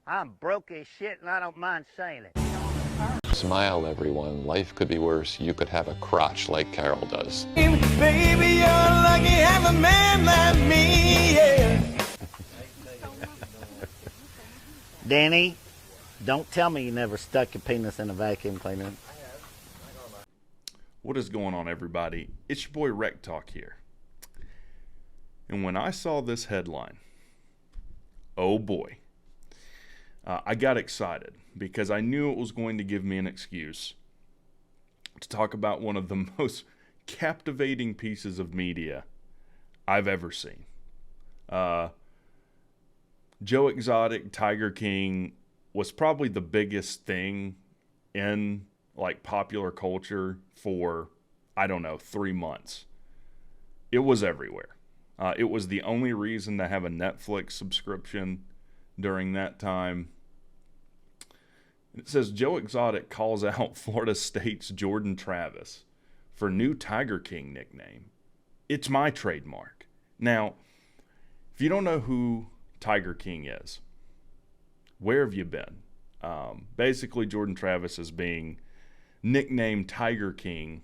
I'm broke as shit, and I don't mind saying it. Smile, everyone. Life could be worse. You could have a crotch like Carol does. Baby, you're lucky to have a man like me, yeah. Danny, don't tell me you never stuck your penis in a vacuum cleaner. What is going on, everybody? It's your boy WreckTalk here. And when I saw this headline, oh boy, I got excited because I knew it was going to give me an excuse to talk about one of the most captivating pieces of media I've ever seen. Joe Exotic, Tiger King was probably the biggest thing in like popular culture for, 3 months. It was everywhere. It was the only reason to have a Netflix subscription during that time. It says Joe Exotic calls out Florida State's Jordan Travis for new Tiger King nickname. It's my trademark. Now, if you don't know who Tiger King is, where have you been? Basically, Jordan Travis is being nicknamed Tiger King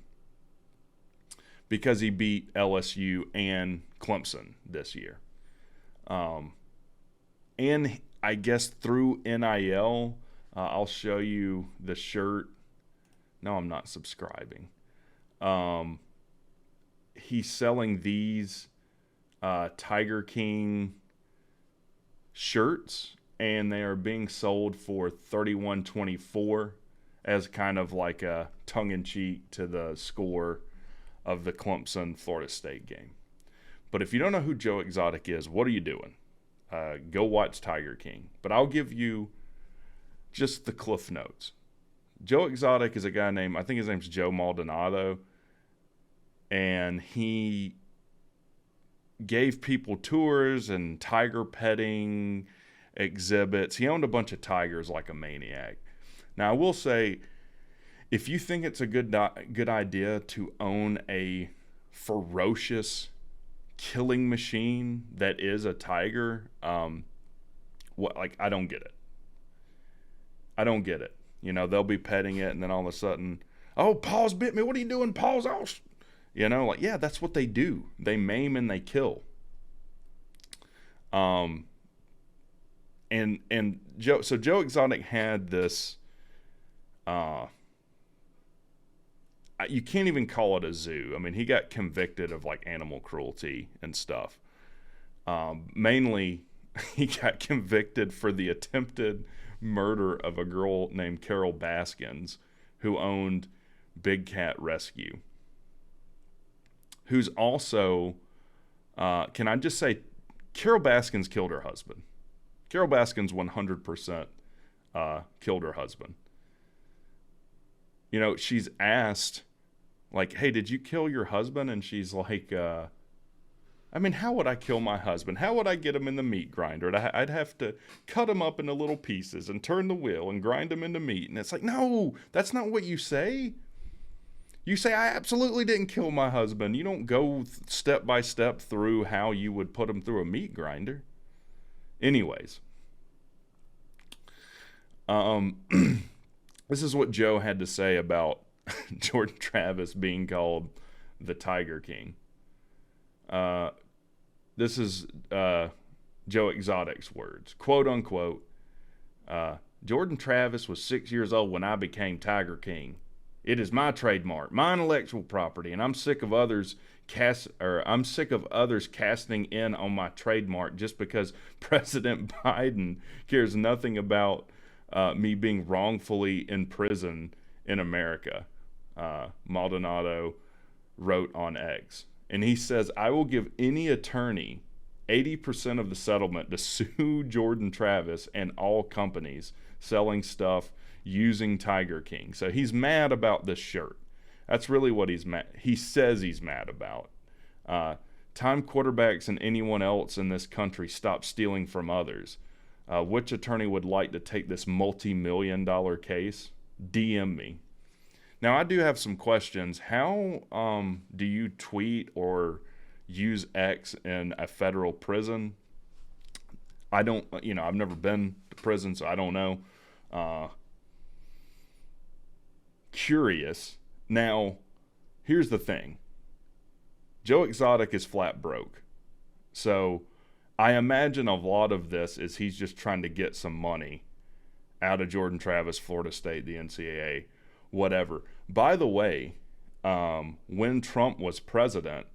because he beat LSU and Clemson this year. And I guess through NIL, I'll show you the shirt. No, I'm not subscribing. He's selling these Tiger King shirts, and they are being sold for $31.24 as kind of like a tongue-in-cheek to the score of the Clemson-Florida State game. But if you don't know who Joe Exotic is, what are you doing? Go watch Tiger King. But I'll give you just the cliff notes. Joe Exotic is a guy named, I think his name's Joe Maldonado, and he gave people tours and tiger petting exhibits. He owned a bunch of tigers like a maniac. Now, I will say, if you think it's a good idea to own a ferocious killing machine that is a tiger, I don't get it. I don't get it. You know, they'll be petting it, and then all of a sudden, oh, Paws bit me. What are you doing, Paws? Oh, yeah, that's what they do. They maim and they kill. And Joe Exotic had this. You can't even call it a zoo. I mean, he got convicted of like animal cruelty and stuff. Mainly, he got convicted for the attempted murder of a girl named Carol Baskins, who owned Big Cat Rescue. Who's also, can I just say, Carol Baskins killed her husband. Carol Baskins 100% killed her husband. You know, she's asked, like, hey, did you kill your husband? And she's like, how would I kill my husband? How would I get him in the meat grinder? I'd have to cut him up into little pieces and turn the wheel and grind him into meat. And it's like, no, that's not what you say. You say, I absolutely didn't kill my husband. You don't go step by step through how you would put him through a meat grinder. Anyways. This is what Joe had to say about Jordan Travis being called the Tiger King. This is Joe Exotic's words. Quote unquote, Jordan Travis was 6 years old when I became Tiger King. It is my trademark, my intellectual property, and I'm sick of others casting in on my trademark just because President Biden cares nothing about me being wrongfully in prison in America. Maldonado wrote on X. And he says, I will give any attorney 80% of the settlement to sue Jordan Travis and all companies selling stuff using Tiger King. So he's mad about this shirt. That's really what he's mad. He says he's mad about. Time quarterbacks and anyone else in this country stop stealing from others. Which attorney would like to take this multi-million-dollar case? DM me. Now, I do have some questions. How do you tweet or use X in a federal prison? I don't, I've never been to prison, so I don't know. Curious. Now, here's the thing. Joe Exotic is flat broke. So I imagine a lot of this is he's just trying to get some money out of Jordan Travis, Florida State, the NCAA, whatever. By the way, when Trump was president,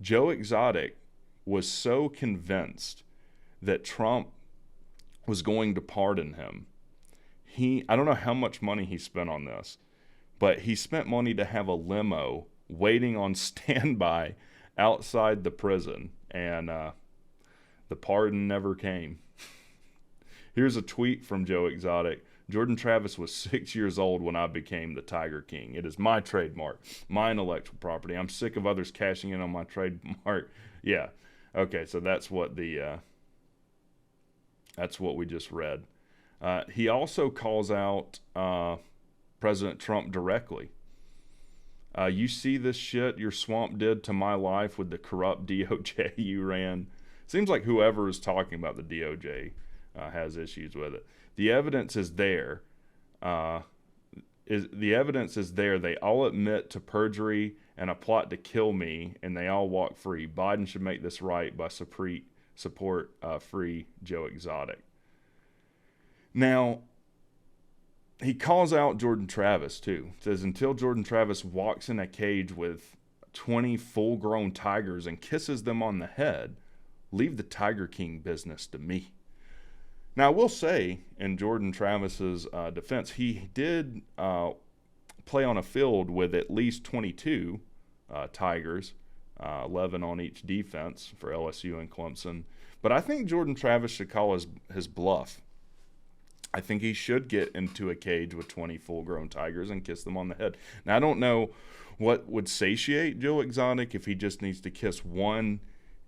Joe Exotic was so convinced that Trump was going to pardon him. I don't know how much money he spent on this, but he spent money to have a limo waiting on standby outside the prison, and the pardon never came. Here's a tweet from Joe Exotic. Jordan Travis was 6 years old when I became the Tiger King. It is my trademark, my intellectual property. I'm sick of others cashing in on my trademark. Yeah. Okay, so that's what we just read. He also calls out President Trump directly. You see this shit your swamp did to my life with the corrupt DOJ you ran. Seems like whoever is talking about the DOJ has issues with it. The evidence is there. The evidence is there. They all admit to perjury and a plot to kill me, and they all walk free. Biden should make this right by support free Joe Exotic. Now, he calls out Jordan Travis, too. Says, until Jordan Travis walks in a cage with 20 full-grown tigers and kisses them on the head, leave the Tiger King business to me. Now, I will say, in Jordan Travis's defense, he did play on a field with at least 22 Tigers, 11 on each defense for LSU and Clemson. But I think Jordan Travis should call his bluff. I think he should get into a cage with 20 full-grown tigers and kiss them on the head. Now, I don't know what would satiate Joe Exotic, if he just needs to kiss one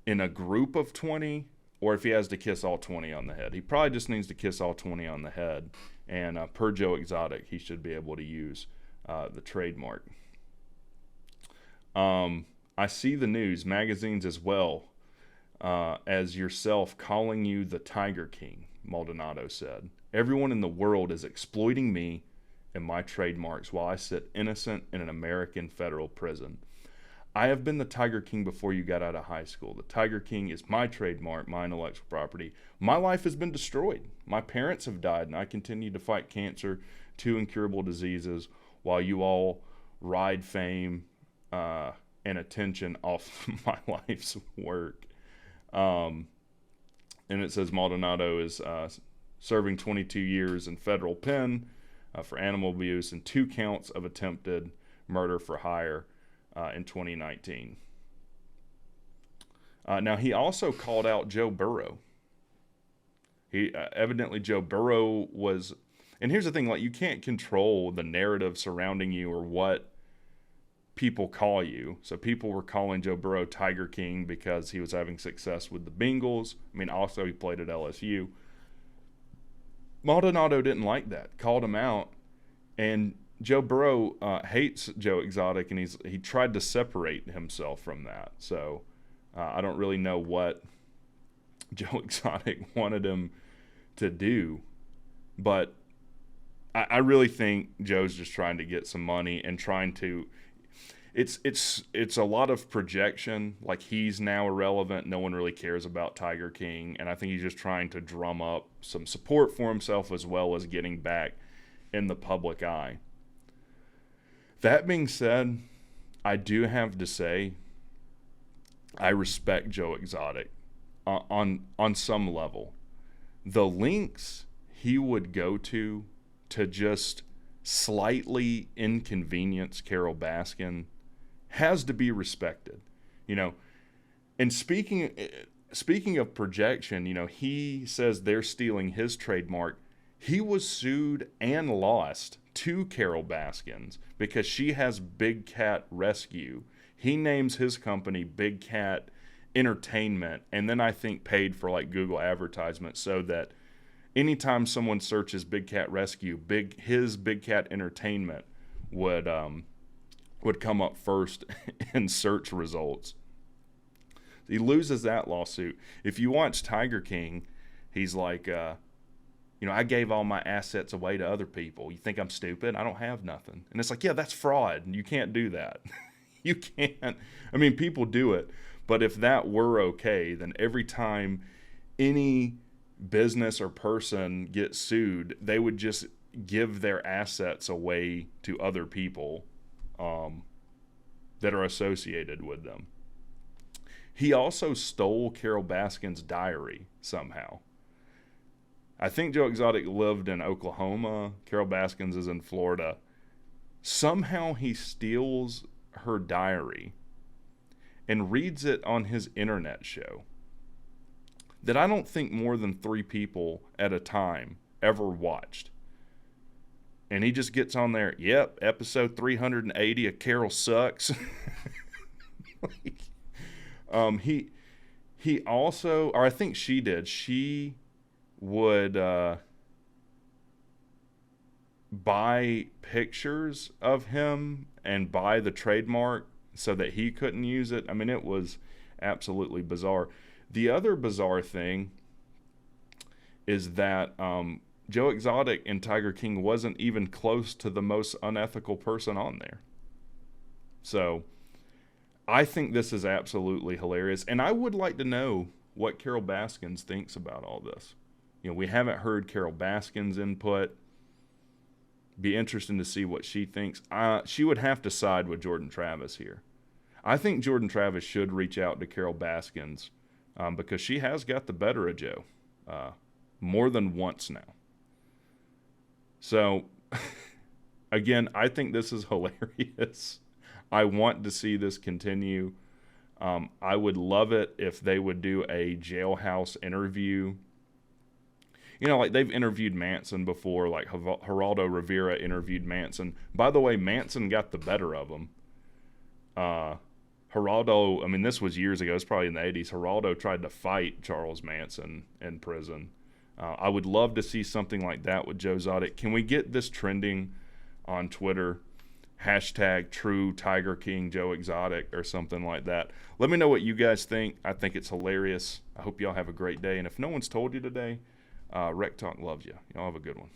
in a group of 20, or if he has to kiss all 20 on the head. He probably just needs to kiss all 20 on the head. And per Joe Exotic, he should be able to use the trademark. I see the news, magazines as well, as yourself calling you the Tiger King, Maldonado said. Everyone in the world is exploiting me and my trademarks while I sit innocent in an American federal prison. I have been the Tiger King before you got out of high school. The Tiger King is my trademark, my intellectual property. My life has been destroyed. My parents have died, and I continue to fight cancer, 2 incurable diseases, while you all ride fame and attention off my life's work. And it says Maldonado is serving 22 years in federal pen for animal abuse and 2 counts of attempted murder for hire in 2019. Now, he also called out Joe Burrow. Evidently Joe Burrow was, and here's the thing, like, you can't control the narrative surrounding you or what people call you. So people were calling Joe Burrow Tiger King because he was having success with the Bengals. I mean, also he played at LSU. Maldonado didn't like that, called him out, and Joe Burrow hates Joe Exotic, and he tried to separate himself from that. So I don't really know what Joe Exotic wanted him to do, but I really think Joe's just trying to get some money and trying to. It's a lot of projection. Like, he's now irrelevant. No one really cares about Tiger King, and I think he's just trying to drum up some support for himself as well as getting back in the public eye. That being said, I do have to say I respect Joe Exotic on some level. The lengths he would go to just slightly inconvenience Carol Baskin has to be respected. You know, and speaking of projection, you know, he says they're stealing his trademark. He was sued and lost to Carol Baskins because she has Big Cat Rescue. He names his company Big Cat Entertainment, and then I think paid for like Google advertisements so that anytime someone searches Big Cat Rescue, his Big Cat Entertainment would come up first in search results. He loses that lawsuit. If you watch Tiger King, he's like, I gave all my assets away to other people. You think I'm stupid? I don't have nothing. And it's like, yeah, that's fraud. You can't do that. You can't. I mean, people do it. But if that were okay, then every time any business or person gets sued, they would just give their assets away to other people that are associated with them. He also stole Carol Baskin's diary somehow. I think Joe Exotic lived in Oklahoma. Carol Baskins is in Florida. Somehow he steals her diary and reads it on his internet show that I don't think more than 3 people at a time ever watched. And he just gets on there, yep, episode 380 of Carol Sucks. He also, or I think she did, she would buy pictures of him and buy the trademark so that he couldn't use it. I mean, it was absolutely bizarre. The other bizarre thing is that Joe Exotic and Tiger King wasn't even close to the most unethical person on there. So I think this is absolutely hilarious. And I would like to know what Carol Baskins thinks about all this. We haven't heard Carol Baskins' input. Be interesting to see what she thinks. She would have to side with Jordan Travis here. I think Jordan Travis should reach out to Carol Baskins because she has got the better of Joe more than once now. So, again, I think this is hilarious. I want to see this continue. I would love it if they would do a jailhouse interview. Like they've interviewed Manson before, like Geraldo Rivera interviewed Manson. By the way, Manson got the better of him. Geraldo, I mean, this was years ago. It's probably in the 80s. Geraldo tried to fight Charles Manson in prison. I would love to see something like that with Joe Exotic. Can we get this trending on Twitter? Hashtag True Tiger King Joe Exotic or something like that. Let me know what you guys think. I think it's hilarious. I hope y'all have a great day. And if no one's told you today, WreckTalk loves you. Y'all have a good one.